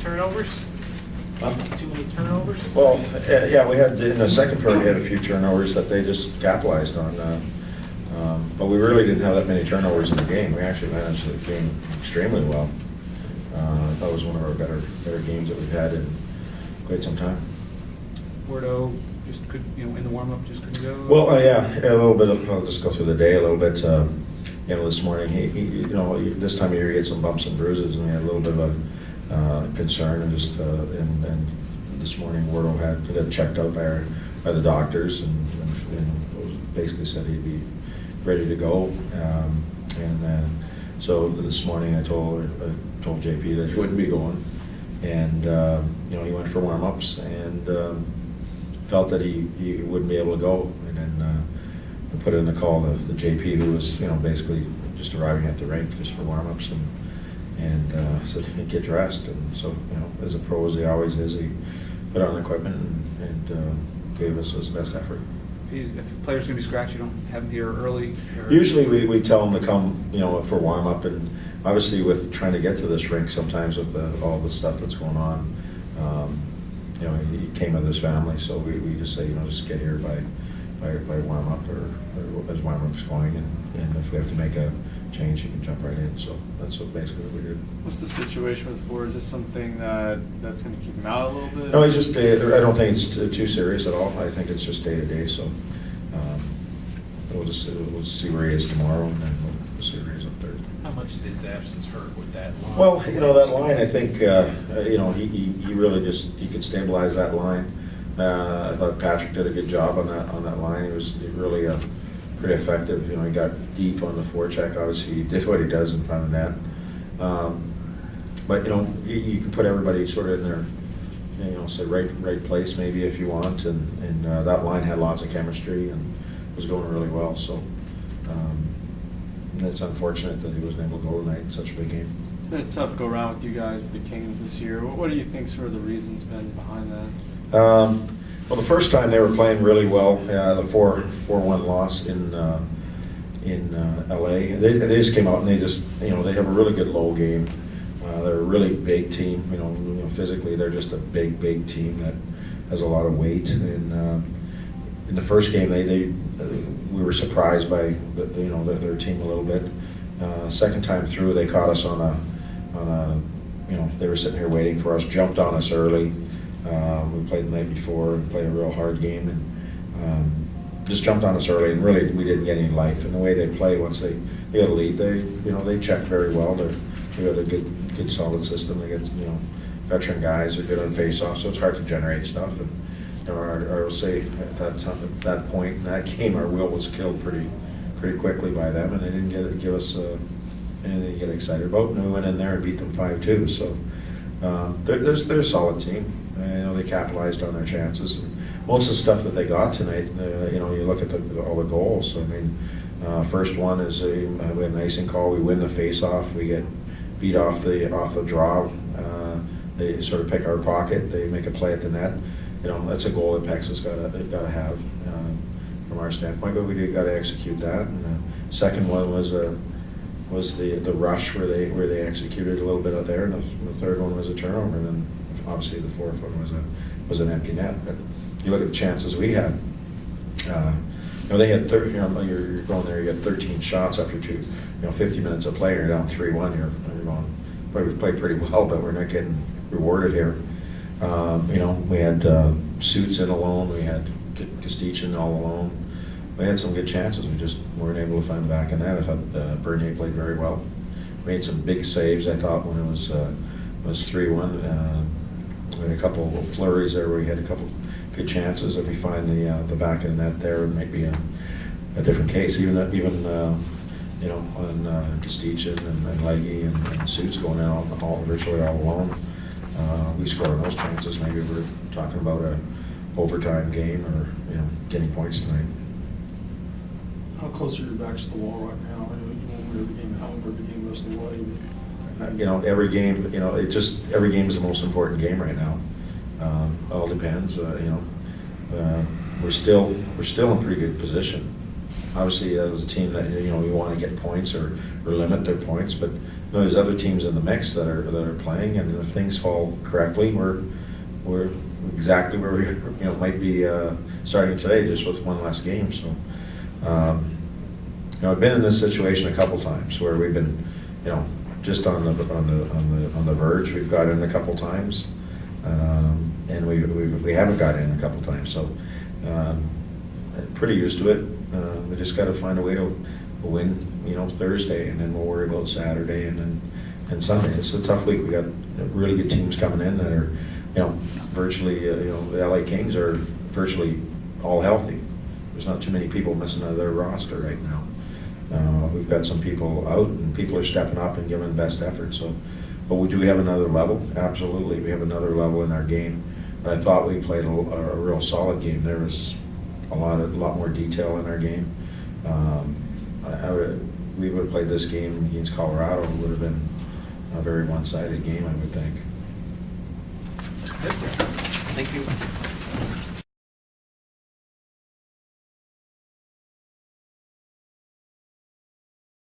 turnovers? Too many turnovers? Well, yeah, we had, in the second period, we had a few turnovers that they just capitalized on. But we really didn't have that many turnovers in the game. We actually managed the game extremely well. That was one of our better games that we've had in quite some time. Bordeaux just could, in the warm-up just couldn't go? Well, yeah, a little bit I'll just go through the day a little bit. This morning, this time of year you get some bumps and bruises, and we had a little bit of a concern, and just and this morning Bordeaux got checked out by the doctors, and basically said he'd be ready to go. So this morning I told JP that he wouldn't be going, and he went for warm-ups and felt that he wouldn't be able to go, and then I put in the call to the JP, who was basically just arriving at the rink just for warm-ups, and said, hey, get dressed. And so as a pro as he always is, he put on the equipment and gave us his best effort. If a player's going to be scratched, you don't have him here early? Usually we tell him to come, for warm-up, and obviously with trying to get to this rink sometimes with all the stuff that's going on, he came with his family, so we just say, just get here by warm-up or as warm-up's going, and if we have to make a change, you can jump right in. So that's basically what we did. What's the situation with Ford? Is this something that's going to keep him out a little bit? No, he's just, I don't think it's too serious at all. I think it's just day-to-day, so we'll see where he is tomorrow, and then we'll see where he is up there. How much did his absence hurt with that line? Well, that line, I think, he really he could stabilize that line. I thought Patrick did a good job on that line. He was really pretty effective. He got deep on the forecheck. Obviously, he did what he does in front of the net. But you can put everybody sort of in their, say right place maybe if you want. And that line had lots of chemistry and was going really well. So it's unfortunate that he wasn't able to go tonight in such a big game. It's been a tough go-around with you guys with the Kings this year. What do you think sort of the reason's been behind that? Well, the first time they were playing really well, the 4-1 loss in LA. They just came out and they have a really good low game. They're a really big team. Physically they're just a big team that has a lot of weight. And in the first game, we were surprised by their team a little bit. Second time through, they caught us on a they were sitting here waiting for us, jumped on us early. We played the night before and played a real hard game, and just jumped on us early, and really we didn't get any life. And the way they play, once they get a lead, they check very well. They got a good solid system. They get veteran guys are good on face-off, so it's hard to generate stuff. And I will say at that point in that game, our will was killed pretty quickly by them, and they didn't give us anything to get excited about. And we went in there and beat them 5-2. So they're a solid team. They capitalized on their chances. And most of the stuff that they got tonight, you look at all the goals. I mean, first one is we have an icing call. We win the face-off. We get beat off the draw. They sort of pick our pocket. They make a play at the net. That's a goal that Pex has got to have from our standpoint. But we got to execute that. And the second one was the rush where they executed a little bit out there, and the third one was a turnover, and then obviously the fourth one was an empty net. But you look at the chances we had. They had 30. You're going there. You got 13 shots after 50 minutes of play. You're down 3-1. You're going. Well, we played pretty well, but we're not getting rewarded here. We had Suits in alone. We had Kostichin all alone. We had some good chances. We just weren't able to find the back in that. I thought Bernier played very well. Made some big saves, I thought, when it was 3-1. We had a couple of flurries there where we had a couple good chances. If we find the back of the net there, it might be a different case. Even on Kostichin and Leggy and Suits going in virtually all alone. We score on those chances. Maybe we're talking about a overtime game or getting points tonight. How close are your backs to the wall right now? You won't win every game at home, every game goes the way. Every game, every game is the most important game right now. All depends. We're still in pretty good position. Obviously, as a team that we want to get points or limit their points, but there's other teams in the mix that are playing, and if things fall correctly, we're exactly where we, might be starting today, just with one less game. So, I've been in this situation a couple times where we've been, just on the verge. We've got in a couple times, and we haven't got in a couple times. So, I'm pretty used to it. We just got to find a way to win, Thursday, and then we'll worry about Saturday and Sunday. It's a tough week. We got really good teams coming in that are, virtually, the LA Kings are virtually all healthy. There's not too many people missing out of their roster right now. We've got some people out, and people are stepping up and giving the best effort. So, but do we have another level? Absolutely, we have another level in our game. But I thought we played a real solid game. There was a lot more detail in our game. We would have played this game against Colorado. It would have been a very one-sided game, I would think. Thank you.